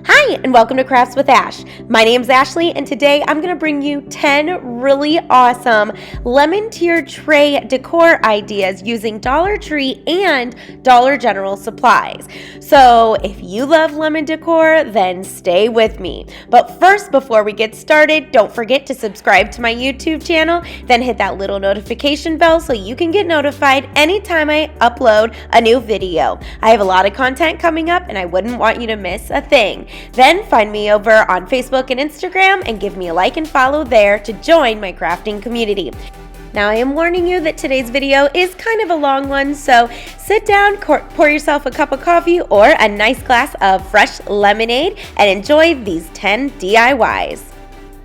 Hi, and welcome to Crafts with Ash. My name's Ashley, and today I'm going to bring you 10 really awesome lemon tier tray decor ideas using Dollar Tree and Dollar General supplies. So if you love lemon decor, then stay with me. But first, before we get started, don't forget to subscribe to my YouTube channel, then hit that little notification bell so you can get notified anytime I upload a new video. I have a lot of content coming up, and I wouldn't want you to miss a thing. Then find me over on Facebook and Instagram and give me a like and follow there to join my crafting community. Now I am warning you that today's video is kind of a long one, so sit down, pour yourself a cup of coffee or a nice glass of fresh lemonade and enjoy these 10 DIYs.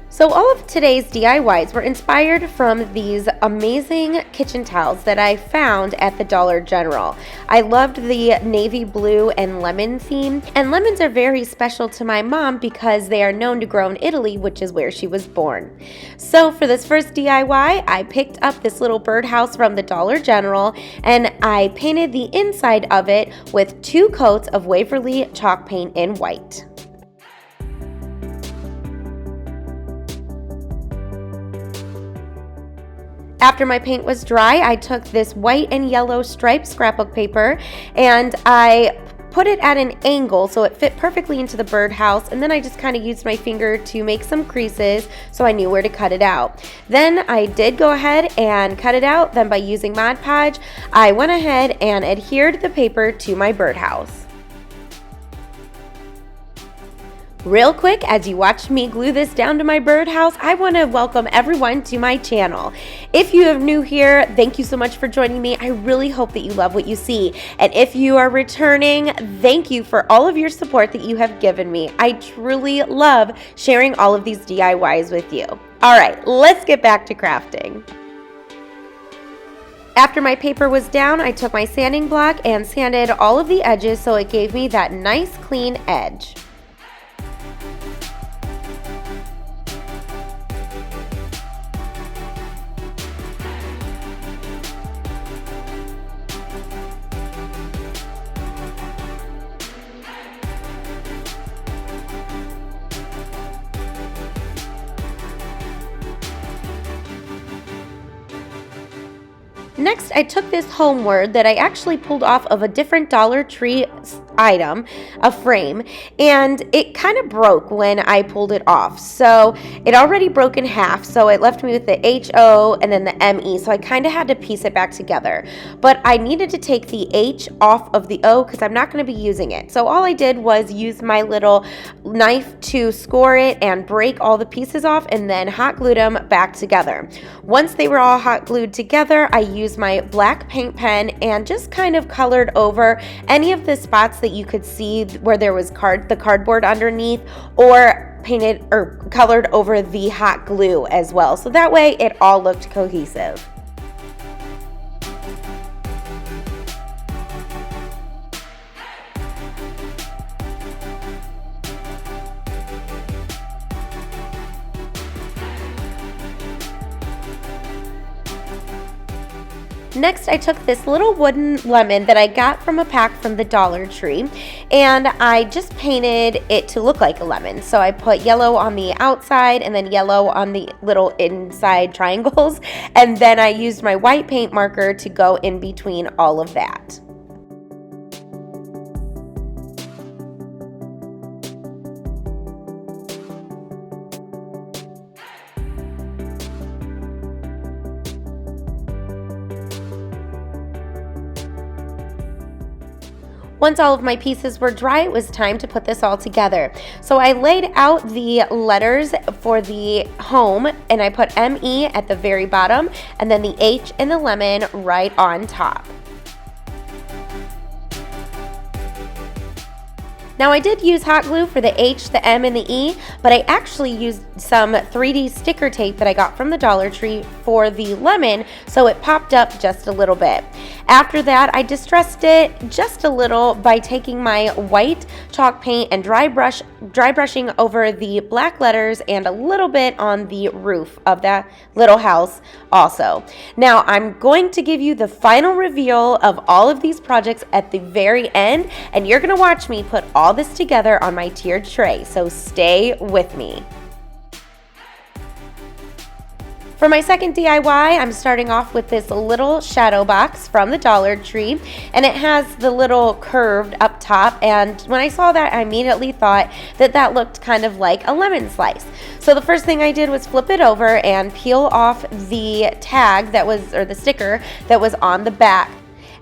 So all of today's DIYs were inspired from these amazing kitchen towels that I found at the Dollar General. I loved the navy blue and lemon theme, and lemons are very special to my mom because they are known to grow in Italy, which is where she was born. So for this first DIY, I picked up this little birdhouse from the Dollar General, and I painted the inside of it with 2 coats of Waverly chalk paint in white. After my paint was dry, I took this white and yellow striped scrapbook paper and I put it at an angle so it fit perfectly into the birdhouse, and then I just kind of used my finger to make some creases so I knew where to cut it out. Then I did go ahead and cut it out. Then by using Mod Podge, I went ahead and adhered the paper to my birdhouse. Real quick, as you watch me glue this down to my birdhouse, I want to welcome everyone to my channel. If you are new here, thank you so much for joining me. I really hope that you love what you see. And if you are returning, thank you for all of your support that you have given me. I truly love sharing all of these DIYs with you. All right, let's get back to crafting. After my paper was down, I took my sanding block and sanded all of the edges so it gave me that nice clean edge. Next, I took this homeward that I actually pulled off of a different Dollar Tree item, a frame, and it kind of broke when I pulled it off. So it already broke in half, so it left me with the HO and then the ME, so I kind of had to piece it back together. But I needed to take the H off of the O because I'm not going to be using it. So all I did was use my little knife to score it and break all the pieces off and then hot glued them back together. Once they were all hot glued together, I used my black paint pen and just kind of colored over any of the spots that you could see where there was the cardboard underneath, or painted or colored over the hot glue as well, so that way it all looked cohesive. Next, I took this little wooden lemon that I got from a pack from the Dollar Tree, and I just painted it to look like a lemon. So I put yellow on the outside and then yellow on the little inside triangles, and then I used my white paint marker to go in between all of that. Once all of my pieces were dry, it was time to put this all together. So I laid out the letters for the home, and I put ME at the very bottom and then the H and the lemon right on top. Now I did use hot glue for the H, the M, and the E, but I actually used some 3D sticker tape that I got from the Dollar Tree for the lemon, so it popped up just a little bit. After that, I distressed it just a little by taking my white chalk paint and dry brushing over the black letters and a little bit on the roof of that little house also. Now, I'm going to give you the final reveal of all of these projects at the very end, and you're going to watch me put all this together on my tiered tray, so stay with me. For my second DIY, I'm starting off with this little shadow box from the Dollar Tree, and it has the little curved up top, and when I saw that, I immediately thought that that looked kind of like a lemon slice. So the first thing I did was flip it over and peel off the tag that was, or the sticker that was on the back.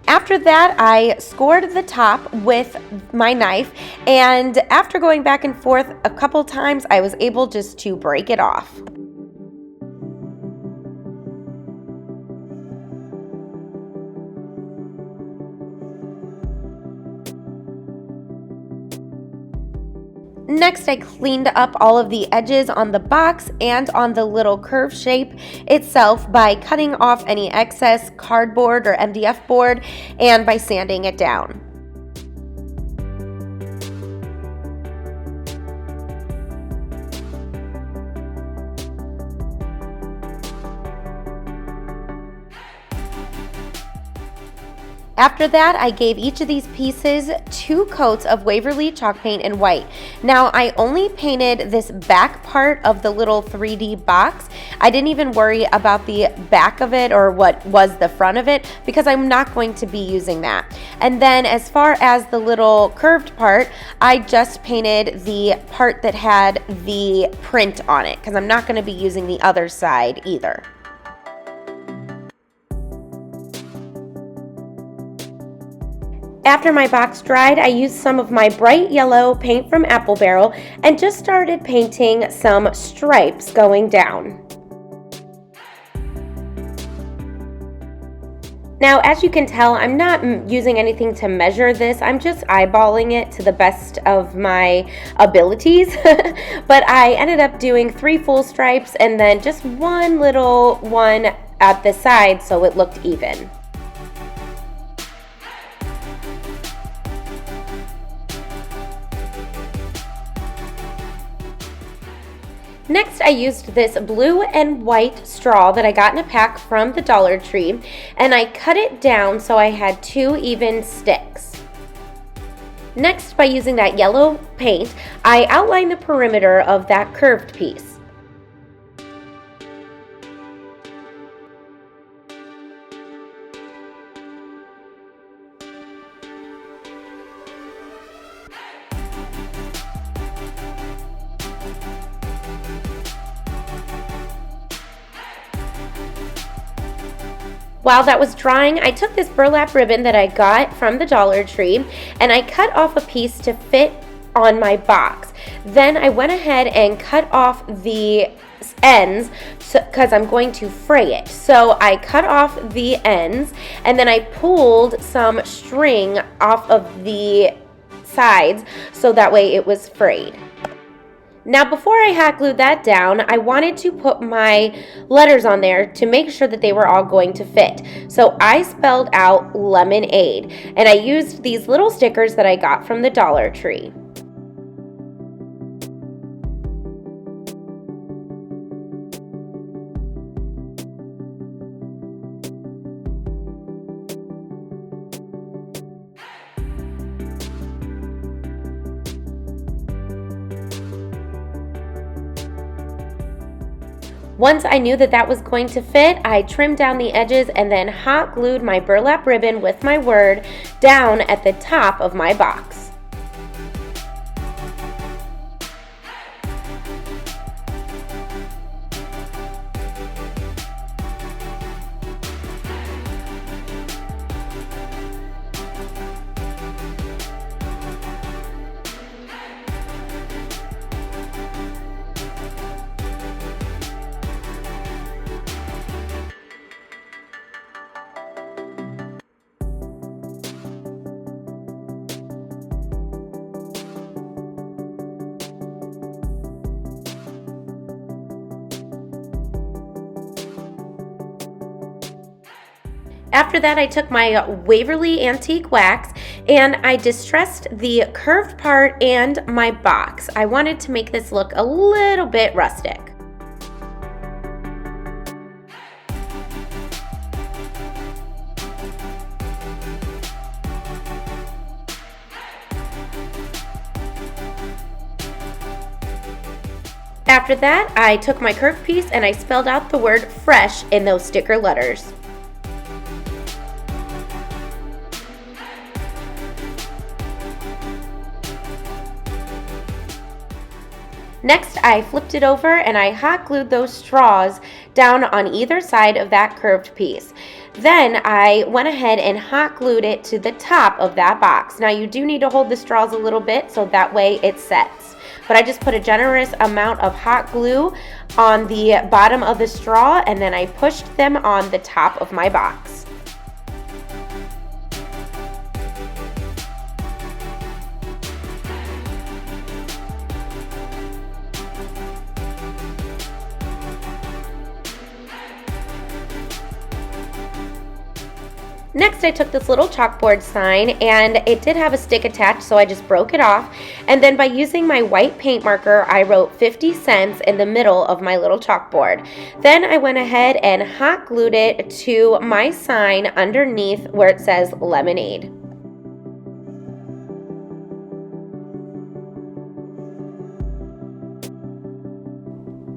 After that, I scored the top with my knife, and after going back and forth a couple times, I was able just to break it off. Next, I cleaned up all of the edges on the box and on the little curve shape itself by cutting off any excess cardboard or MDF board and by sanding it down. After that, I gave each of these pieces 2 coats of Waverly chalk paint in white. Now, I only painted this back part of the little 3D box. I didn't even worry about the back of it or what was the front of it because I'm not going to be using that. And then as far as the little curved part, I just painted the part that had the print on it because I'm not going to be using the other side either. After my box dried, I used some of my bright yellow paint from Apple Barrel and just started painting some stripes going down. Now, as you can tell, I'm not using anything to measure this. I'm just eyeballing it to the best of my abilities. But I ended up doing 3 full stripes and then just one little one at the side so it looked even. Next, I used this blue and white straw that I got in a pack from the Dollar Tree, and I cut it down so I had 2 even sticks. Next, by using that yellow paint, I outlined the perimeter of that curved piece. While that was drying, I took this burlap ribbon that I got from the Dollar Tree and I cut off a piece to fit on my box. Then I went ahead and cut off the ends because I'm going to fray it. So I cut off the ends and then I pulled some string off of the sides so that way it was frayed. Now, before I hot glued that down, I wanted to put my letters on there to make sure that they were all going to fit. So I spelled out lemonade, and I used these little stickers that I got from the Dollar Tree. Once I knew that that was going to fit, I trimmed down the edges and then hot glued my burlap ribbon with my word down at the top of my box. After that, I took my Waverly Antique Wax and I distressed the curved part and my box. I wanted to make this look a little bit rustic. After that, I took my curved piece and I spelled out the word fresh in those sticker letters. Next, I flipped it over and I hot glued those straws down on either side of that curved piece. Then I went ahead and hot glued it to the top of that box. Now you do need to hold the straws a little bit so that way it sets. But I just put a generous amount of hot glue on the bottom of the straw and then I pushed them on the top of my box. Next, I took this little chalkboard sign and it did have a stick attached, so I just broke it off. And then by using my white paint marker, I wrote 50 cents in the middle of my little chalkboard. Then I went ahead and hot glued it to my sign underneath where it says lemonade.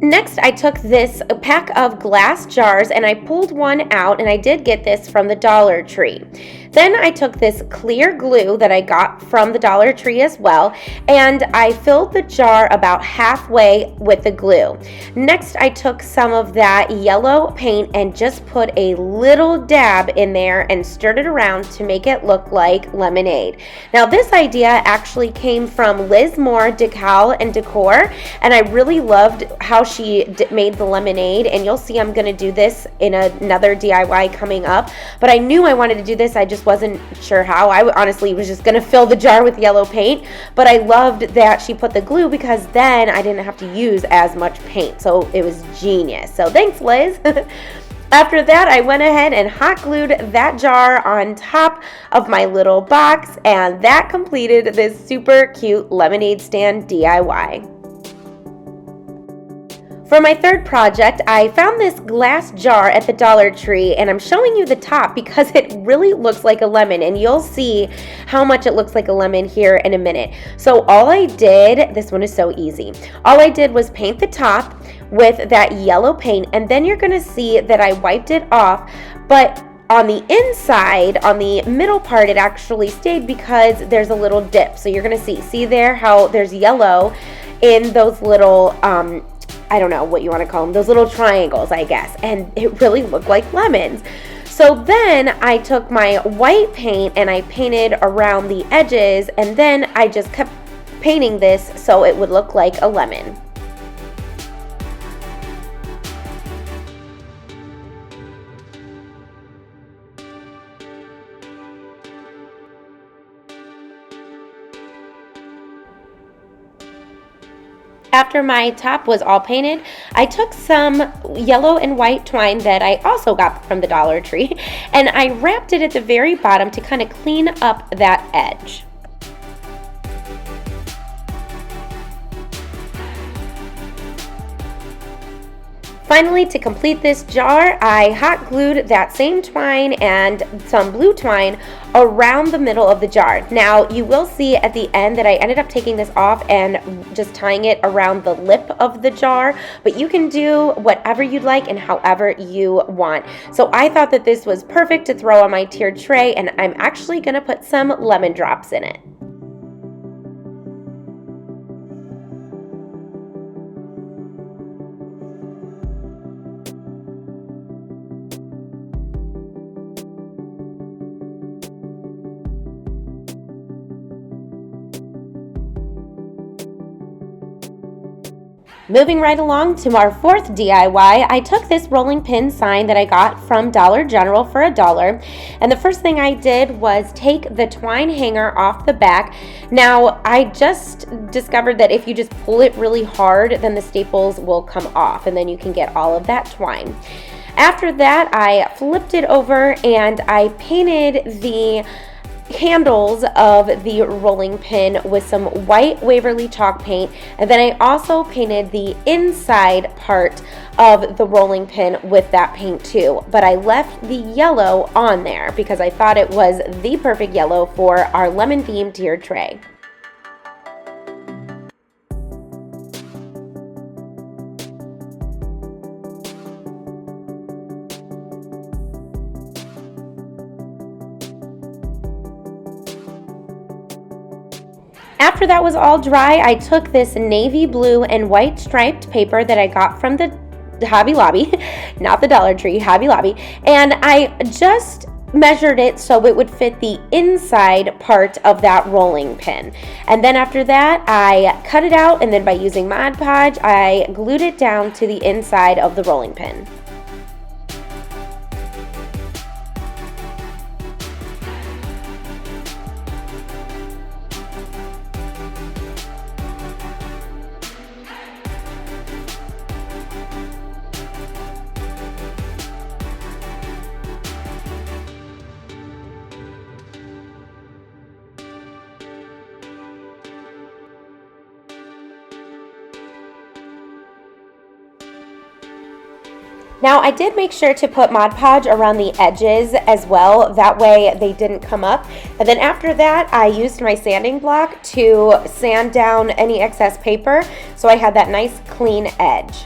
Next, I took this pack of glass jars and I pulled one out, and I did get this from the Dollar Tree. Then I took this clear glue that I got from the Dollar Tree as well, and I filled the jar about halfway with the glue. Next, I took some of that yellow paint and just put a little dab in there and stirred it around to make it look like lemonade. Now, this idea actually came from Liz Moore Decal and Decor, and I really loved how she made the lemonade, and you'll see I'm going to do this in another DIY coming up, but I knew I wanted to do this. I just wasn't sure how. I honestly was just going to fill the jar with yellow paint, but I loved that she put the glue because then I didn't have to use as much paint, so it was genius. So thanks, Liz. After that, I went ahead and hot glued that jar on top of my little box, and that completed this super cute lemonade stand DIY. For my third project, I found this glass jar at the Dollar Tree, and I'm showing you the top because it really looks like a lemon, and you'll see how much it looks like a lemon here in a minute. So all I did, this one is so easy, all I did was paint the top with that yellow paint, and then you're gonna see that I wiped it off, but on the inside, on the middle part, it actually stayed because there's a little dip. So you're gonna see there how there's yellow in those little, I don't know what you want to call them, those little triangles, I guess, and it really looked like lemons. So then I took my white paint and I painted around the edges, and then I just kept painting this so it would look like a lemon. After my top was all painted, I took some yellow and white twine that I also got from the Dollar Tree, and I wrapped it at the very bottom to kind of clean up that edge. Finally, to complete this jar, I hot glued that same twine and some blue twine around the middle of the jar. Now, you will see at the end that I ended up taking this off and just tying it around the lip of the jar, but you can do whatever you'd like and however you want. So I thought that this was perfect to throw on my tiered tray, and I'm actually gonna put some lemon drops in it. Moving right along to our fourth DIY, I took this rolling pin sign that I got from Dollar General for $1, and the first thing I did was take the twine hanger off the back. Now, I just discovered that if you just pull it really hard, then the staples will come off, and then you can get all of that twine. After that, I flipped it over and I painted the handles of the rolling pin with some white Waverly chalk paint, and then I also painted the inside part of the rolling pin with that paint too, but I left the yellow on there because I thought it was the perfect yellow for our lemon themed tiered tray. After that was all dry, I took this navy blue and white striped paper that I got from the Hobby Lobby, not the Dollar Tree, Hobby Lobby, and I just measured it so it would fit the inside part of that rolling pin. And then after that, I cut it out, and then by using Mod Podge, I glued it down to the inside of the rolling pin. Now I did make sure to put Mod Podge around the edges as well, that way they didn't come up. And then after that, I used my sanding block to sand down any excess paper so I had that nice clean edge.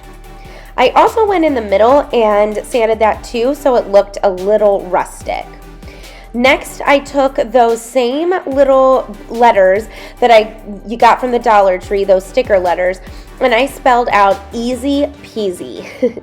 I also went in the middle and sanded that too so it looked a little rustic. Next, I took those same little letters that you got from the Dollar Tree, those sticker letters, and I spelled out easy peasy.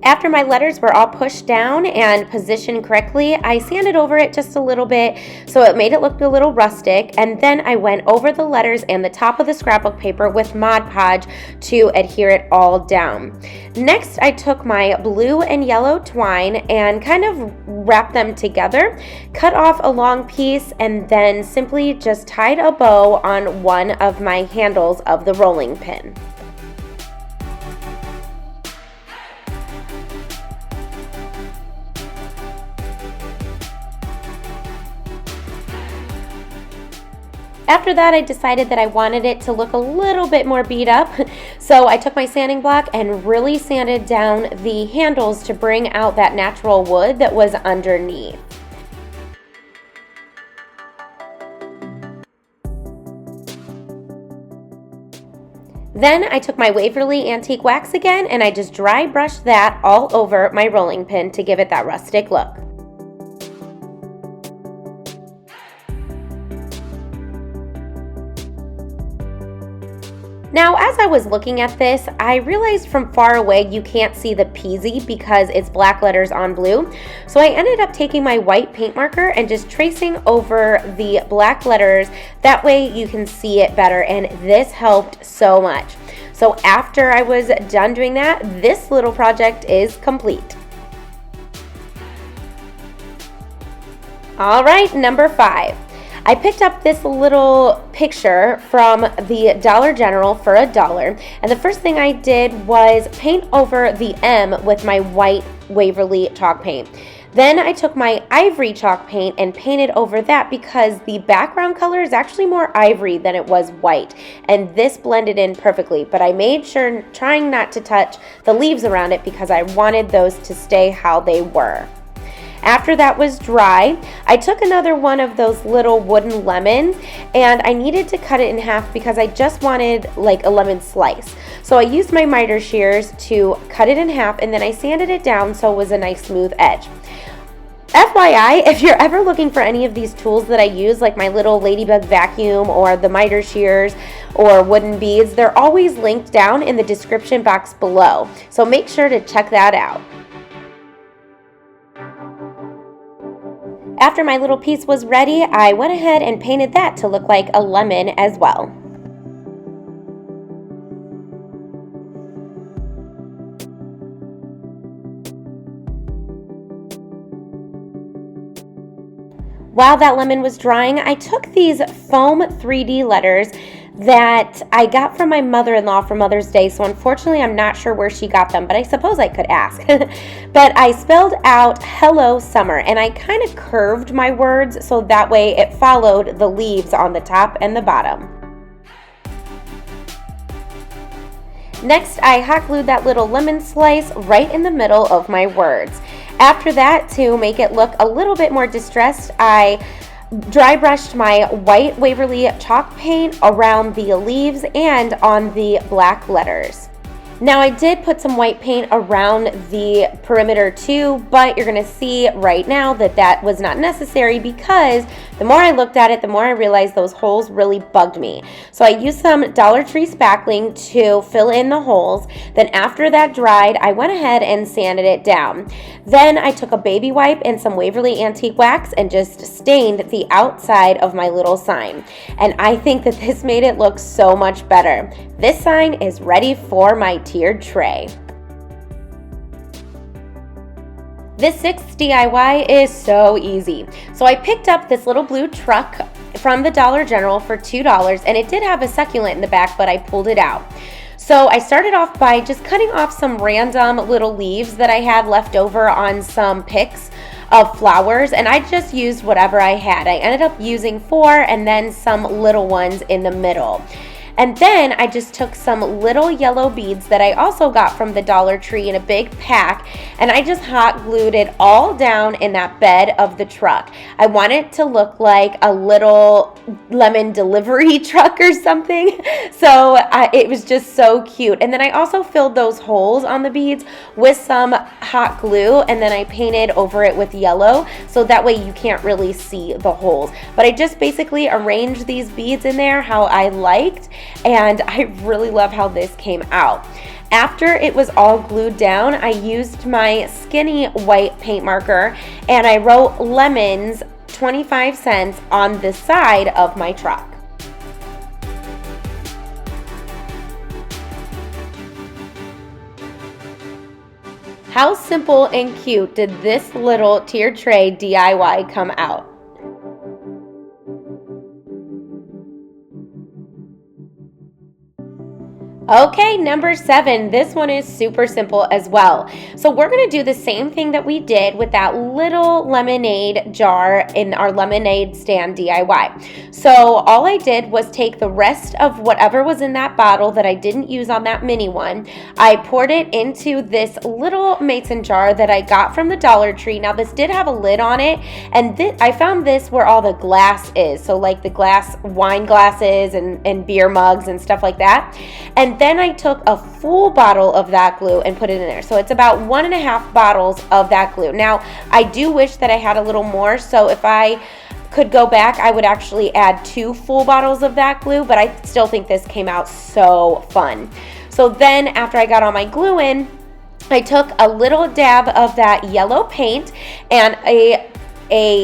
After my letters were all pushed down and positioned correctly, I sanded over it just a little bit so it made it look a little rustic, and then I went over the letters and the top of the scrapbook paper with Mod Podge to adhere it all down. Next, I took my blue and yellow twine and kind of wrapped them together, cut off a long piece, and then simply just tied a bow on one of my handles of the rolling pin. After that, I decided that I wanted it to look a little bit more beat up, so I took my sanding block and really sanded down the handles to bring out that natural wood that was underneath. Then I took my Waverly Antique Wax again and I just dry brushed that all over my rolling pin to give it that rustic look. Now, as I was looking at this, I realized from far away you can't see the peasy because it's black letters on blue. So I ended up taking my white paint marker and just tracing over the black letters. That way you can see it better, and this helped so much. So after I was done doing that, this little project is complete. All right, number 5. I picked up this little picture from the Dollar General for $1, and the first thing I did was paint over the M with my white Waverly chalk paint. Then I took my ivory chalk paint and painted over that because the background color is actually more ivory than it was white, and this blended in perfectly, but I made sure trying not to touch the leaves around it because I wanted those to stay how they were. After that was dry, I took another one of those little wooden lemons and I needed to cut it in half because I just wanted like a lemon slice. So I used my miter shears to cut it in half, and then I sanded it down so it was a nice smooth edge. FYI, if you're ever looking for any of these tools that I use, like my little LADYBUG vacuum or the miter shears or wooden beads, they're always linked down in the description box below. So make sure to check that out. After my little piece was ready, I went ahead and painted that to look like a lemon as well. While that lemon was drying, I took these foam 3D letters that I got from my mother-in-law for Mother's Day, so unfortunately I'm not sure where she got them, but I suppose I could ask. But I spelled out hello summer, and I kind of curved my words so that way it followed the leaves on the top and the bottom. Next, I hot glued that little lemon slice right in the middle of my words. After that, to make it look a little bit more distressed, I dry brushed my white Waverly chalk paint around the leaves and on the black letters. Now I did put some white paint around the perimeter too, but you're going to see right now that that was not necessary because the more I looked at it, the more I realized those holes really bugged me. So I used some Dollar Tree spackling to fill in the holes. Then after that dried, I went ahead and sanded it down. Then I took a baby wipe and some Waverly Antique Wax and just stained the outside of my little sign. And I think that this made it look so much better. This sign is ready for my tiered tray. This sixth DIY is so easy. So I picked up this little blue truck from the Dollar General for $2, and it did have a succulent in the back, but I pulled it out. So I started off by just cutting off some random little leaves that I had left over on some picks of flowers, and I just used whatever I had. I ended up using 4 and then some little ones in the middle. And then I just took some little yellow beads that I also got from the Dollar Tree in a big pack, and I just hot glued it all down in that bed of the truck. I want it to look like a little lemon delivery truck or something. So it was just so cute. And then I also filled those holes on the beads with some hot glue, and then I painted over it with yellow so that way you can't really see the holes. But I just basically arranged these beads in there how I liked, and I really love how this came out. After it was all glued down, I used my skinny white paint marker and I wrote lemons 25 cents on the side of my truck. How simple and cute did this little tiered tray DIY come out? Okay, number 7. This one is super simple as well. So we're going to do the same thing that we did with that little lemonade jar in our lemonade stand DIY. So all I did was take the rest of whatever was in that bottle that I didn't use on that mini one. I poured it into this little mason jar that I got from the Dollar Tree. Now this did have a lid on it, and I found this where all the glass is. So like the glass wine glasses and beer mugs and stuff like that. And then I took a full bottle of that glue and put it in there. So it's about 1.5 bottles of that glue. Now, I do wish that I had a little more, so if I could go back, I would actually add 2 full bottles of that glue, but I still think this came out so fun. So then after I got all my glue in, I took a little dab of that yellow paint and a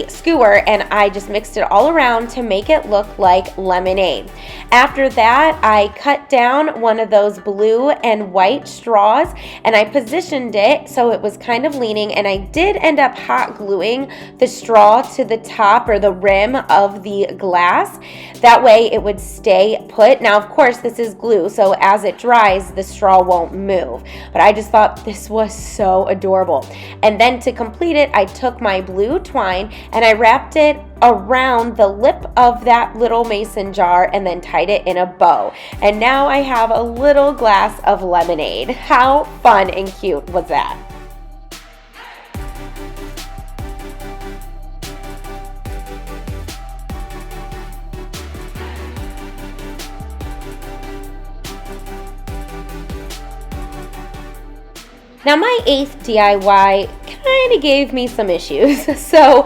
skewer, and I just mixed it all around to make it look like lemonade. After that, I cut down one of those blue and white straws and I positioned it so it was kind of leaning, and I did end up hot gluing the straw to the top or the rim of the glass. That way it would stay put. Now, of course, this is glue, so as it dries, the straw won't move. But I just thought this was so adorable. And then to complete it, I took my blue twine and I wrapped it around the lip of that little mason jar and then tied it in a bow. And now I have a little glass of lemonade. How fun and cute was that? Now my 8th DIY kind of gave me some issues, so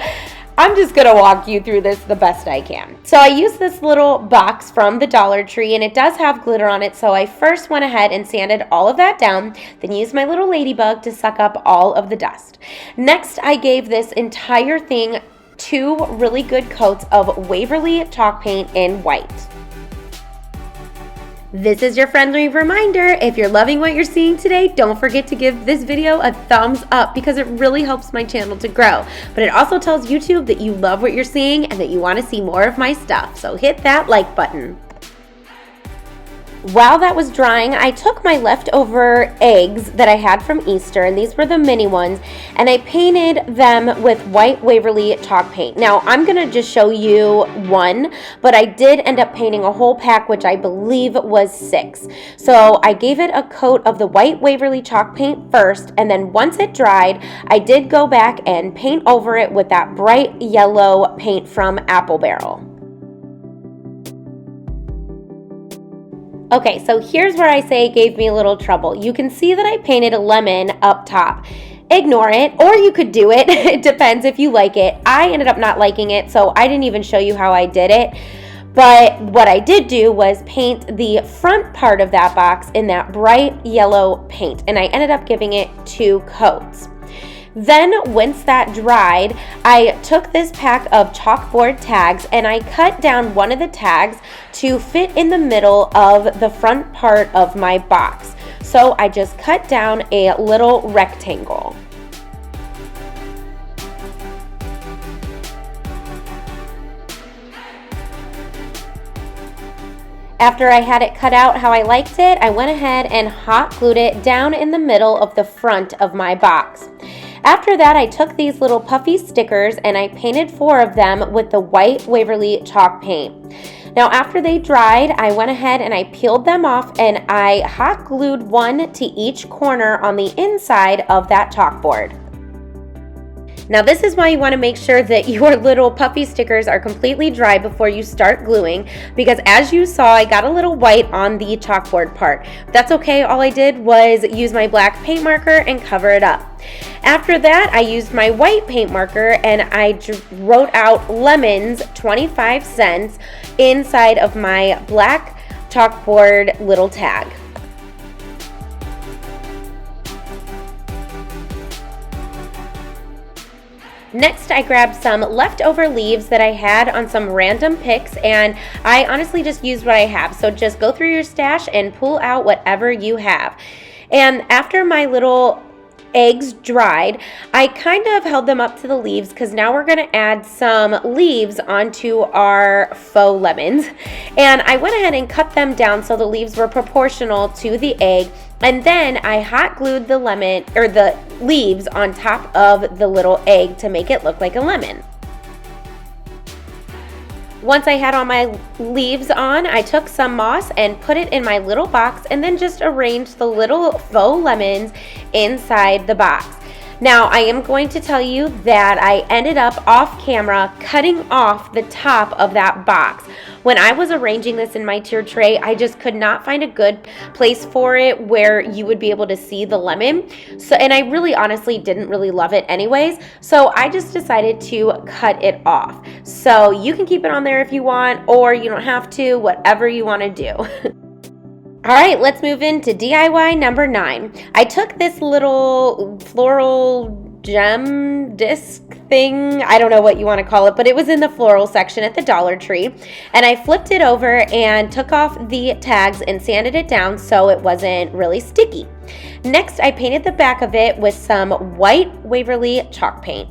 I'm just going to walk you through this the best I can. So I used this little box from the Dollar Tree, and it does have glitter on it, so I first went ahead and sanded all of that down, then used my little ladybug to suck up all of the dust. Next, I gave this entire thing 2 really good coats of Waverly chalk paint in white. This is your friendly reminder. If you're loving what you're seeing today, don't forget to give this video a thumbs up because it really helps my channel to grow. But it also tells YouTube that you love what you're seeing and that you want to see more of my stuff. So hit that like button. While that was drying, I took my leftover eggs that I had from Easter, and these were the mini ones, and I painted them with white Waverly chalk paint. Now, I'm going to just show you one, but I did end up painting a whole pack, which I believe was 6. So I gave it a coat of the white Waverly chalk paint first, and then once it dried, I did go back and paint over it with that bright yellow paint from Apple Barrel. Okay, so here's where I say it gave me a little trouble. You can see that I painted a lemon up top. Ignore it, or you could do it. It depends if you like it. I ended up not liking it, so I didn't even show you how I did it. But what I did do was paint the front part of that box in that bright yellow paint, and I ended up giving it 2 coats. Then once that dried, I took this pack of chalkboard tags and I cut down one of the tags to fit in the middle of the front part of my box. So I just cut down a little rectangle. After I had it cut out how I liked it, I went ahead and hot glued it down in the middle of the front of my box. After that, I took these little puffy stickers and I painted 4 of them with the white Waverly chalk paint. Now, after they dried, I went ahead and I peeled them off and I hot glued one to each corner on the inside of that chalkboard. Now, this is why you want to make sure that your little puffy stickers are completely dry before you start gluing, because as you saw, I got a little white on the chalkboard part. That's okay. All I did was use my black paint marker and cover it up. After that, I used my white paint marker and I wrote out lemons 25 cents inside of my black chalkboard little tag. Next, I grabbed some leftover leaves that I had on some random picks, and I honestly just used what I have. So just go through your stash and pull out whatever you have. And after my little eggs dried, I kind of held them up to the leaves because now we're going to add some leaves onto our faux lemons. And I went ahead and cut them down so the leaves were proportional to the egg. And then I hot glued the lemon or the leaves on top of the little egg to make it look like a lemon. Once I had all my leaves on, I took some moss and put it in my little box and then just arranged the little faux lemons inside the box. Now, I am going to tell you that I ended up off camera cutting off the top of that box. When I was arranging this in my tier tray, I just could not find a good place for it where you would be able to see the lemon. So, and I really honestly didn't really love it anyways. So I just decided to cut it off. So you can keep it on there if you want, or you don't have to, whatever you want to do. All right, let's move into DIY number 9. I took this little floral gem disc thing, I don't know what you want to call it, but it was in the floral section at the Dollar Tree, and I flipped it over and took off the tags and sanded it down so it wasn't really sticky. Next, I painted the back of it with some white Waverly chalk paint.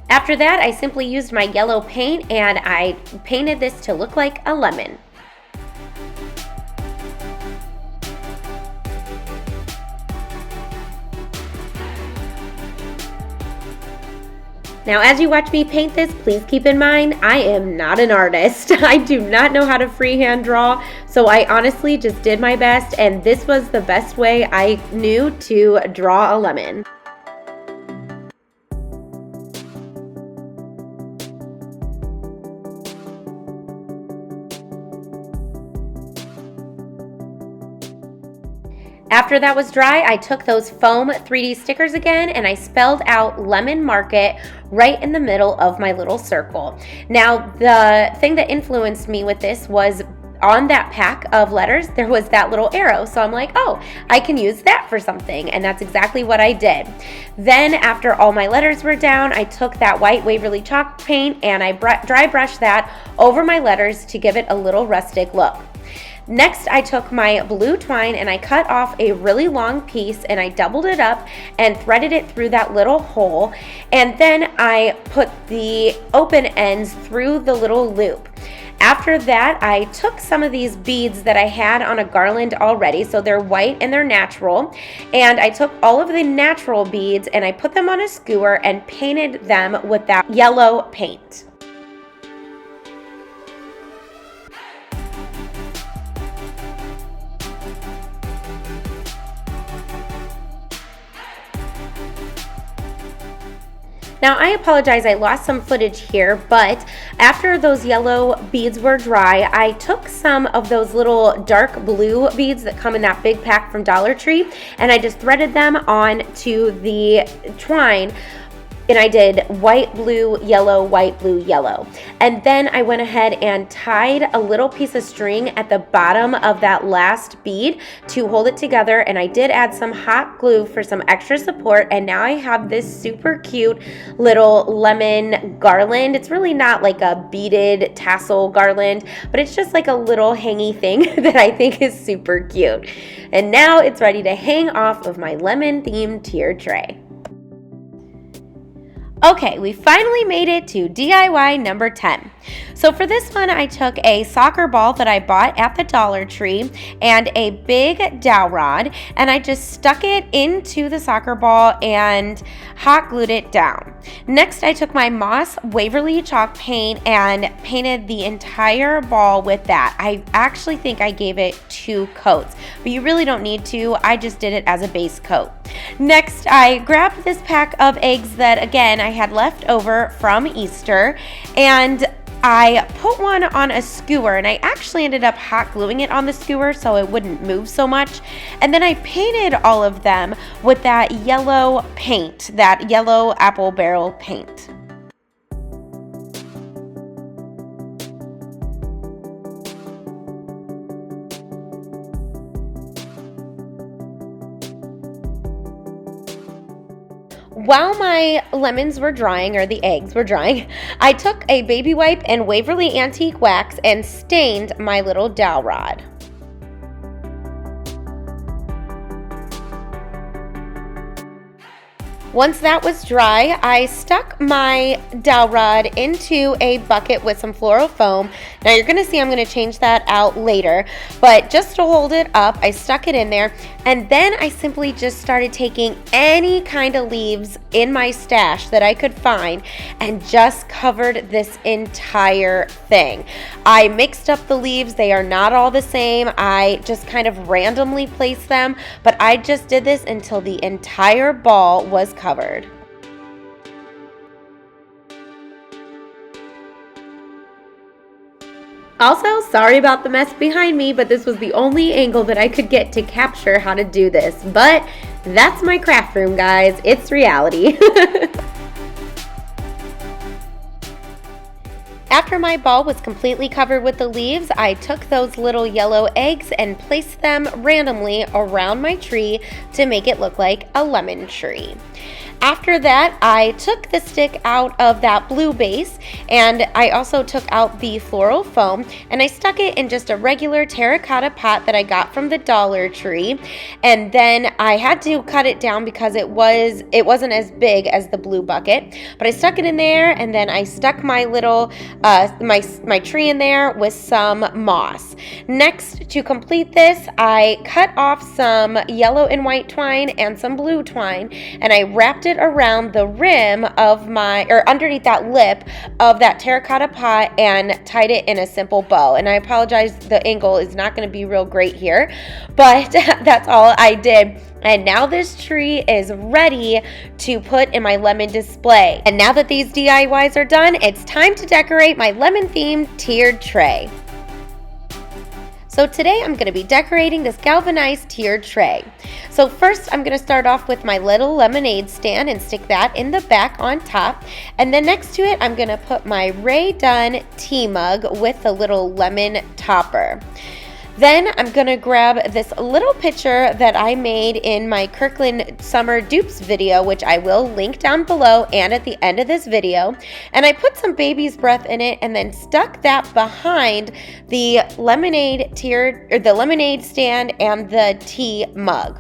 After that, I simply used my yellow paint and I painted this to look like a lemon. Now, as you watch me paint this, please keep in mind, I am not an artist. I do not know how to freehand draw, so I honestly just did my best, and this was the best way I knew to draw a lemon. After that was dry, I took those foam 3D stickers again and I spelled out Lemon Market right in the middle of my little circle. Now, the thing that influenced me with this was on that pack of letters, there was that little arrow. So I'm like, oh, I can use that for something. And that's exactly what I did. Then after all my letters were down, I took that white Waverly chalk paint and I dry brushed that over my letters to give it a little rustic look. Next, I took my blue twine and I cut off a really long piece and I doubled it up and threaded it through that little hole. And then I put the open ends through the little loop. After that, I took some of these beads that I had on a garland already, so they're white and they're natural, and I took all of the natural beads and I put them on a skewer and painted them with that yellow paint. Now I apologize, I lost some footage here, but after those yellow beads were dry, I took some of those little dark blue beads that come in that big pack from Dollar Tree, and I just threaded them on to the twine. And I did white, blue, yellow, white, blue, yellow. And then I went ahead and tied a little piece of string at the bottom of that last bead to hold it together. And I did add some hot glue for some extra support. And now I have this super cute little lemon garland. It's really not like a beaded tassel garland, but it's just like a little hangy thing that I think is super cute. And now it's ready to hang off of my lemon themed tiered tray. Okay, we finally made it to DIY number 10. So for this one, I took a soccer ball that I bought at the Dollar Tree and a big dowel rod, and I just stuck it into the soccer ball and hot glued it down. Next, I took my Moss Waverly chalk paint and painted the entire ball with that. I actually think I gave it 2 coats, but you really don't need to. I just did it as a base coat. Next, I grabbed this pack of eggs that, again, I had left over from Easter, and I put one on a skewer, and I actually ended up hot gluing it on the skewer so it wouldn't move so much. And then I painted all of them with that yellow paint, that yellow apple barrel paint. While my lemons were drying, or the eggs were drying, I took a baby wipe and Waverly Antique Wax and stained my little dowel rod. Once that was dry, I stuck my dowel rod into a bucket with some floral foam. Now you're going to see I'm going to change that out later, but just to hold it up, I stuck it in there, and then I simply just started taking any kind of leaves in my stash that I could find and just covered this entire thing. I mixed up the leaves. They are not all the same. I just kind of randomly placed them, but I just did this until the entire ball was covered. Also, sorry about the mess behind me, but this was the only angle that I could get to capture how to do this. But that's my craft room, guys. It's reality. After my ball was completely covered with the leaves, I took those little yellow eggs and placed them randomly around my tree to make it look like a lemon tree. After that, I took the stick out of that blue base, and I also took out the floral foam, and I stuck it in just a regular terracotta pot that I got from the Dollar Tree. And then I had to cut it down because it wasn't as big as the blue bucket, but I stuck it in there, and then I stuck my little my tree in there with some moss. Next, to complete this, I cut off some yellow and white twine and some blue twine, and I wrapped it around the rim of underneath that lip of that terracotta pot and tied it in a simple bow. And I apologize, the angle is not going to be real great here, but that's all I did. And now this tree is ready to put in my lemon display. And now that these DIYs are done, it's time to decorate my lemon themed tiered tray. So today I'm going to be decorating this galvanized tiered tray. So first I'm going to start off with my little lemonade stand and stick that in the back on top. And then next to it I'm going to put my Rae Dunn tea mug with the little lemon topper. Then I'm going to grab this little picture that I made in my Kirkland Summer Dupes video, which I will link down below and at the end of this video. And I put some baby's breath in it and then stuck that behind the lemonade stand and the tea mug.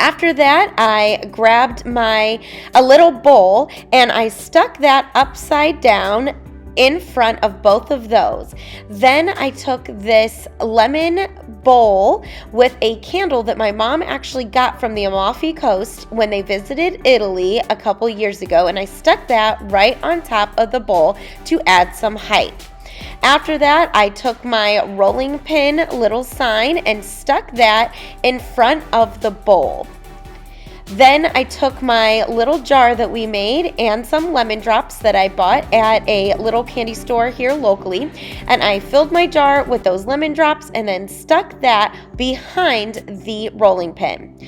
After that, I grabbed a little bowl and I stuck that upside down in front of both of those. Then I took this lemon bowl with a candle that my mom actually got from the Amalfi Coast when they visited Italy a couple years ago, and I stuck that right on top of the bowl to add some height. After that, I took my rolling pin little sign and stuck that in front of the bowl. Then I took my little jar that we made and some lemon drops that I bought at a little candy store here locally, and I filled my jar with those lemon drops and then stuck that behind the rolling pin.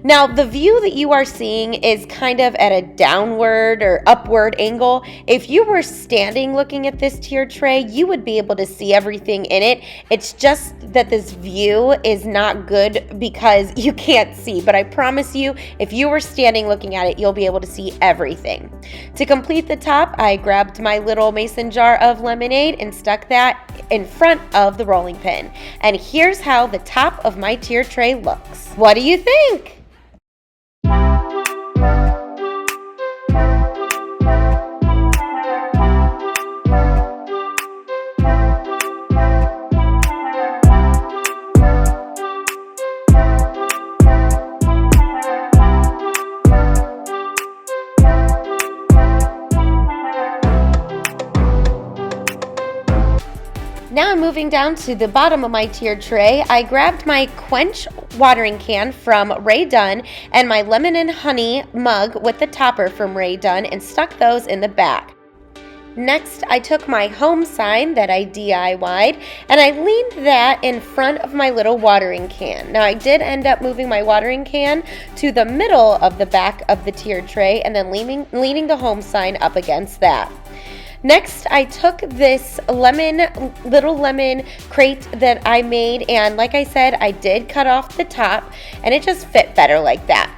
Now, the view that you are seeing is kind of at a downward or upward angle. If you were standing looking at this tiered tray, you would be able to see everything in it. It's just that this view is not good because you can't see, but I promise you, if you were standing looking at it, you'll be able to see everything. To complete the top, I grabbed my little mason jar of lemonade and stuck that in front of the rolling pin. And here's how the top of my tiered tray looks. What do you think? Now I'm moving down to the bottom of my tiered tray. I grabbed my Quench watering can from Rae Dunn and my lemon and honey mug with the topper from Rae Dunn and stuck those in the back. Next, I took my home sign that I DIY'd and I leaned that in front of my little watering can. Now I did end up moving my watering can to the middle of the back of the tiered tray and then leaning the home sign up against that. Next, I took this little lemon crate that I made, and like I said, I did cut off the top and it just fit better like that.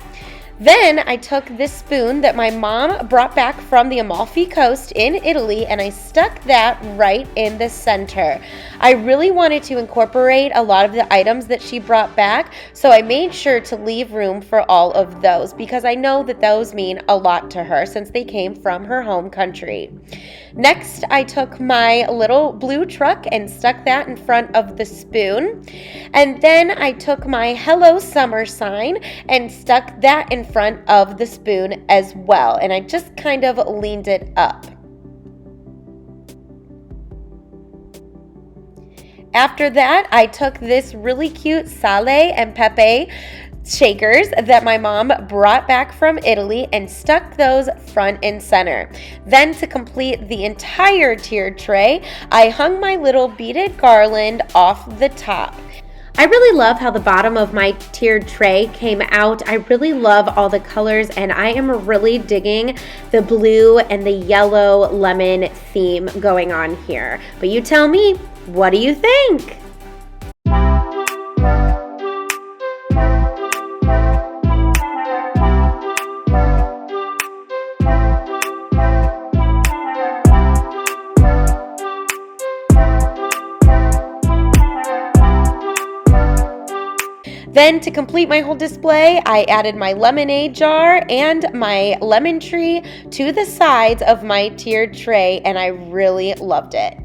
Then I took this spoon that my mom brought back from the Amalfi Coast in Italy and I stuck that right in the center. I really wanted to incorporate a lot of the items that she brought back, so I made sure to leave room for all of those because I know that those mean a lot to her since they came from her home country. Next, I took my little blue truck and stuck that in front of the spoon. And then I took my Hello Summer sign and stuck that in front of the spoon as well. And I just kind of leaned it up. After that, I took this really cute Sale and Pepe shakers that my mom brought back from Italy and stuck those front and center. Then to complete the entire tiered tray, I hung my little beaded garland off the top. I really love how the bottom of my tiered tray came out. I really love all the colors and I am really digging the blue and the yellow lemon theme going on here. But you tell me, what do you think? Then to complete my whole display, I added my lemonade jar and my lemon tree to the sides of my tiered tray, and I really loved it.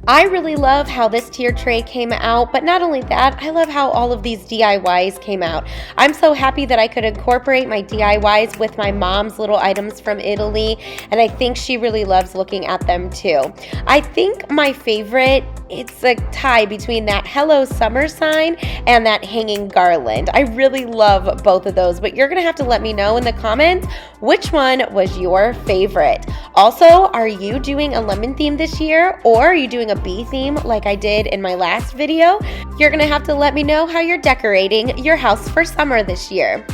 I really love how this tiered tray came out, but not only that, I love how all of these DIYs came out. I'm so happy that I could incorporate my DIYs with my mom's little items from Italy, and I think she really loves looking at them too. I think my favorite it's a tie between that Hello Summer sign and that hanging garland. I really love both of those, but you're gonna have to let me know in the comments which one was your favorite. Also, are you doing a lemon theme this year, or are you doing a bee theme like I did in my last video? You're gonna have to let me know how you're decorating your house for summer this year.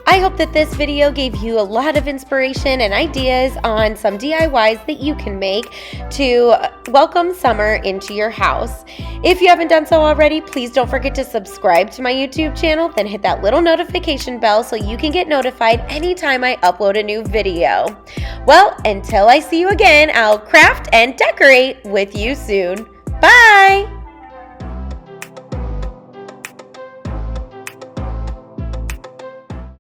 I hope that this video gave you a lot of inspiration and ideas on some DIYs that you can make to welcome summer into your house. If you haven't done so already, please don't forget to subscribe to my YouTube channel, then hit that little notification bell so you can get notified anytime I upload a new video. Well, until I see you again, I'll craft and decorate with you soon. Bye!